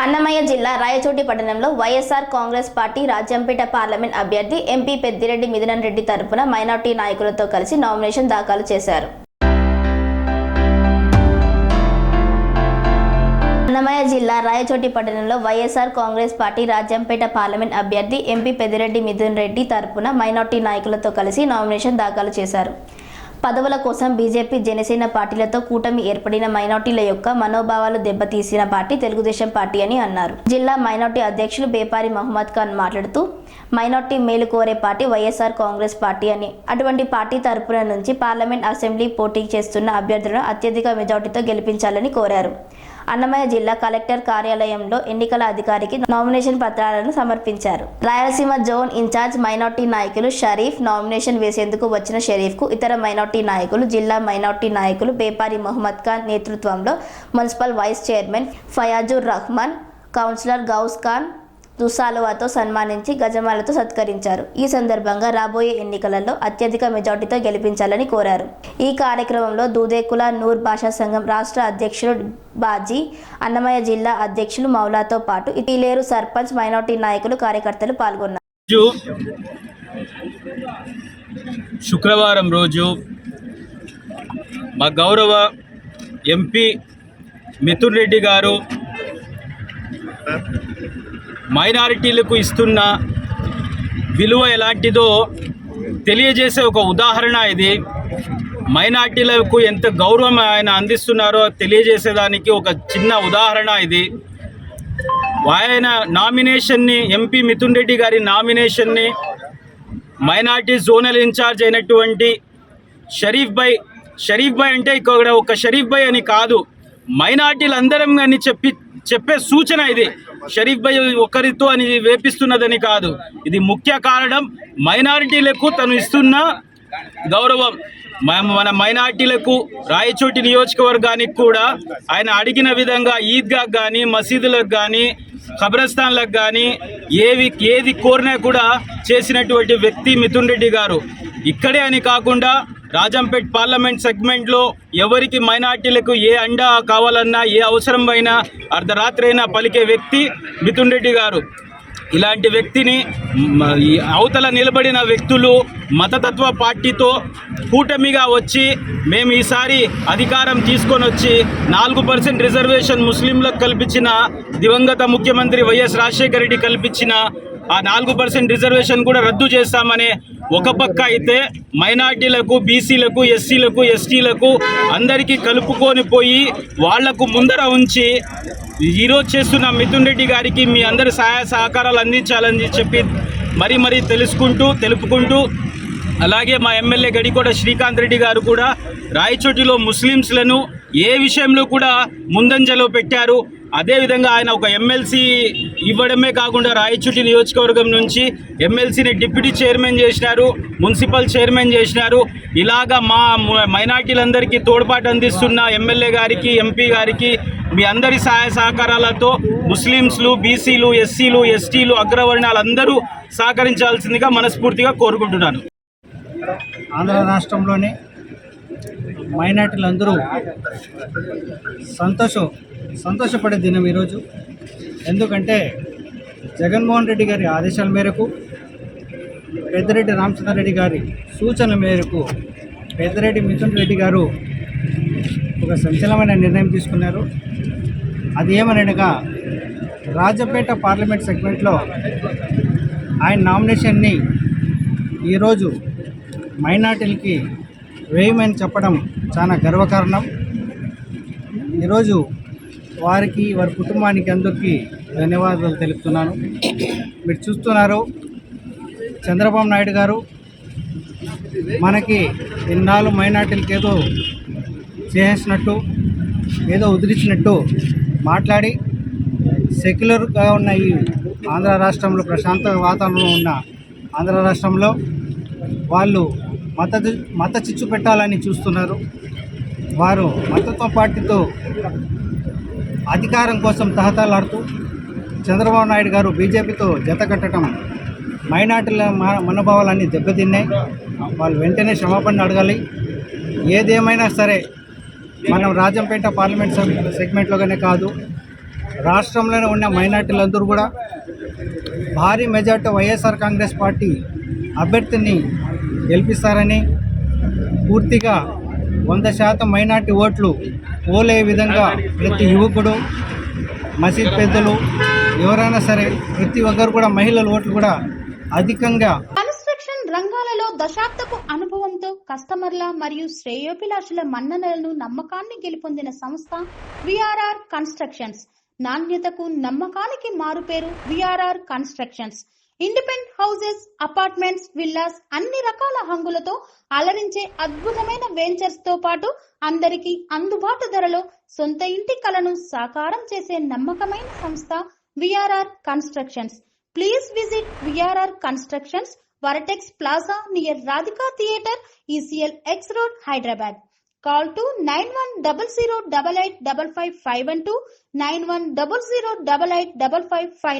అన్నమయ్య జిల్లా రాయచోటి పట్టణంలో YSR Congress party Rajampet parliament అభ్యర్థి ఎంపీ పెద్దిరెడ్డి మిథున్ రెడ్డి తరపున మైనార్టీ నాయకులతో కలిసి నామినేషన్ దాఖలు చేశారు. అన్నమయ్య జిల్లా రాయచోటి పట్టణంలో వైఎస్ఆర్ కాంగ్రెస్ పార్టీ రాజంపేట పార్లమెంట్ అభ్యర్థి ఎంపీ పెద్దిరెడ్డి మిథున్ రెడ్డి తరపున మైనార్టీ నాయకులతో కలిసి నామినేషన్ దాఖలు చేశారు. పదవుల కోసం బీజేపీ జనసేన పార్టీలతో కూటమి ఏర్పడిన మైనార్టీల యొక్క మనోభావాలు దెబ్బతీసిన పార్టీ తెలుగుదేశం పార్టీ అని అన్నారు. జిల్లా మైనార్టీ అధ్యక్షులు బేపారి మహమ్మద్ ఖాన్ మాట్లాడుతూ మైనార్టీ మేలు కోరే పార్టీ వైఎస్ఆర్ కాంగ్రెస్ పార్టీ అని, అటువంటి పార్టీ తరపున నుంచి పార్లమెంట్ అసెంబ్లీ పోటీ చేస్తున్న అభ్యర్థులను అత్యధిక మెజార్టీతో గెలిపించాలని కోరారు. అన్నమయ్య జిల్లా కలెక్టర్ కార్యాలయంలో ఎన్నికల అధికారికి నామినేషన్ పత్రాలను సమర్పించారు. రాయలసీమ జోన్ ఇన్ఛార్జ్ మైనార్టీ నాయకులు షరీఫ్, నామినేషన్ వేసేందుకు వచ్చిన షరీఫ్కు ఇతర మైనార్టీ నాయకులు, జిల్లా మైనార్టీ నాయకులు బేపారి మహమ్మద్ ఖాన్ నేతృత్వంలో municipal vice chairman Fayazur Rahman, councillor Ghouse Khan దుసాలువాతో సన్మానించి గజమాలతో సత్కరించారు. ఈ సందర్భంగా రాబోయే ఎన్నికలలో అత్యధిక మెజార్టీతో గెలిపించాలని కోరారు. ఈ కార్యక్రమంలో దూదేకుల నూర్ భాషా సంఘం రాష్ట్ర అధ్యక్షులు బాజీ, అన్నమయ్య జిల్లా అధ్యక్షులు మౌలాతో పాటు ఇటీలేరు సర్పంచ్, మైనార్టీ నాయకులు, కార్యకర్తలు పాల్గొన్నారు. శుక్రవారం రోజు మా గౌరవ ఎంపీ మిథున్ రెడ్డి గారు మైనారిటీలకు ఇస్తున్న విలువ ఎలాంటిదో తెలియజేసే ఒక ఉదాహరణ ఇది. మైనారిటీలకు ఎంత గౌరవం ఆయన అందిస్తున్నారో తెలియజేసేదానికి ఒక చిన్న ఉదాహరణ ఇది. ఆయన నామినేషన్ని, ఎంపీ మిథున్ రెడ్డి గారి నామినేషన్ని మైనారిటీ జోనల్ ఇన్ఛార్జ్ అయినటువంటి షరీఫ్ భాయ్ అంటే ఇక్కడ ఒక షరీఫ్ భాయ్ అని కాదు, మైనారిటీలందరం అని చెప్పే సూచన ఇది. షరీఫ్ భాయ్ ఒకరితో అని వేపిస్తున్నదని కాదు, ఇది ముఖ్య కారణం మైనారిటీలకు తను ఇస్తున్న గౌరవం. మన మైనారిటీలకు రాయచోటి నియోజకవర్గానికి కూడా ఆయన అడిగిన విధంగా ఈద్గాకు కానీ, మసీదులకు కానీ, ఖబరస్థాన్లకు కానీ ఏది కోరినా కూడా చేసినటువంటి వ్యక్తి మిథున్ రెడ్డి గారు. ఇక్కడే అని కాకుండా రాజంపేట్ పార్లమెంట్ సెగ్మెంట్లో ఎవరికి మైనార్టీలకు ఏ అండా కావాలన్నా, ఏ అవసరం అయినా అర్ధరాత్రి అయినా పలికే వ్యక్తి మిథున్ రెడ్డి గారు. ఇలాంటి వ్యక్తిని అవతల నిలబడిన వ్యక్తులు మతతత్వ పార్టీతో కూటమిగా వచ్చి మేము ఈసారి అధికారం తీసుకొని వచ్చి 4% రిజర్వేషన్ ముస్లింలకు కల్పించిన దివంగత ముఖ్యమంత్రి వైఎస్ రాజశేఖర రెడ్డి కల్పించిన ఆ 4% రిజర్వేషన్ కూడా రద్దు చేస్తామనే ఒక పక్క అయితే, మైనార్టీలకు, బీసీలకు, ఎస్సీలకు, ఎస్టీలకు అందరికీ కలుపుకొని పోయి వాళ్లకు ముందర ఉంచి ఈరోజు చేస్తున్న మిథున్ రెడ్డి గారికి మీ అందరి సహాయ సహకారాలు అందించాలని చెప్పి మరీ తెలుపుకుంటూ అలాగే మా ఎమ్మెల్యే గడికోట శ్రీకాంత్ రెడ్డి గారు కూడా రాయచోటిలో ముస్లిమ్స్లను ఏ విషయంలో కూడా ముందంజలో పెట్టారు. అదేవిధంగా ఆయన ఒక ఎమ్మెల్సీ ఇవ్వడమే కాకుండా రాయచోటి నియోజకవర్గం నుంచి ఎమ్మెల్సీని డిప్యూటీ చైర్మన్ చేసినారు, మున్సిపల్ చైర్మన్ చేసినారు. ఇలాగా మా మైనార్టీలందరికీ తోడ్పాటు అందిస్తున్న ఎమ్మెల్యే గారికి, ఎంపీ గారికి మీ అందరి సహాయ సహకారాలతో ముస్లిమ్స్లు, బీసీలు, ఎస్సీలు, ఎస్టీలు, అగ్రవర్ణాలందరూ సహకరించాల్సిందిగా మనస్ఫూర్తిగా కోరుకుంటున్నాను. ఆంధ్ర రాష్ట్రంలోని మైనార్టీలందరూ సంతోషపడే దినం ఈరోజు. ఎందుకంటే జగన్మోహన్ రెడ్డి గారి ఆదేశాల మేరకు, పెద్దిరెడ్డి రామచంద్రారెడ్డి గారి సూచనల మేరకు పెద్దిరెడ్డి మిథున్ రెడ్డి గారు ఒక సంచలనమైన నిర్ణయం తీసుకున్నారు. అది ఏమనగా రాజంపేట పార్లమెంట్ సెగ్మెంట్లో ఆయన నామినేషన్ని ఈరోజు మైనార్టీలకి వేయమని చెప్పడం చాలా గర్వకారణం. ఈరోజు వారి కుటుంబానికి అందరికీ ధన్యవాదాలు తెలుపుతున్నాను. మీరు చూస్తున్నారు, చంద్రబాబు నాయుడు గారు మనకి ఇన్నాళ్ళు మైనార్టీలకి ఏదో చేసినట్టు, ఏదో ఉదిరించినట్టు మాట్లాడి సెక్యులర్గా ఉన్న ఈ ఆంధ్ర రాష్ట్రంలో, ప్రశాంత వాతావరణంలో ఉన్న ఆంధ్ర రాష్ట్రంలో వాళ్ళు మత చిచ్చు పెట్టాలని చూస్తున్నారు. వారు మతత్వ పార్టీతో అధికారం కోసం తహతలాడుతూ చంద్రబాబు నాయుడు గారు బీజేపీతో జత కట్టడం మైనార్టీల మనోభావాలన్నీ దెబ్బతిన్నాయి. వాళ్ళు వెంటనే క్షమాపణ అడగాలి. ఏదేమైనా సరే మనం రాజంపేట పార్లమెంట్ సెగ్మెంట్లోనే కాదు, రాష్ట్రంలోనే ఉన్న మైనార్టీలందరూ కూడా భారీ మెజార్టీ వైఎస్ఆర్ కాంగ్రెస్ పార్టీ అభ్యర్థిని గెలిపిస్తారని, పూర్తిగా 100% మైనార్టీ ఓట్లు పోలే విధంగా ప్రతి యువకుడు, మసీద్ పెద్దలు ఎవరైనా సరే ప్రతి ఒక్కరు కూడా మహిళల ఓట్లు కూడా అధికంగా. కన్స్ట్రక్షన్ రంగాలలో దశాబ్దపు అనుభవంతో కస్టమర్ల మరియు శ్రేయోభిలాషుల మన్ననలను, నమ్మకాన్ని గెలుపొందిన సంస్థ విఆర్ఆర్ కన్స్ట్రక్షన్స్. నాణ్యతకు, నమ్మకానికి మారుపేరు VRR constructions. Independent houses, apartments, villas అన్ని రకాల హంగులతో అలరించే అద్భుతమైన వెంచర్స్ తో పాటు అందరికీ అందుబాటు ధరలో సొంత ఇంటి కలను సాకారం చేసే నమ్మకమైన సంస్థ VRR constructions. Please visit VRR constructions, Varatex Plaza near Radhika Theatre, ECL X Road, Hyderabad. Call to 910088555512, 9100885559.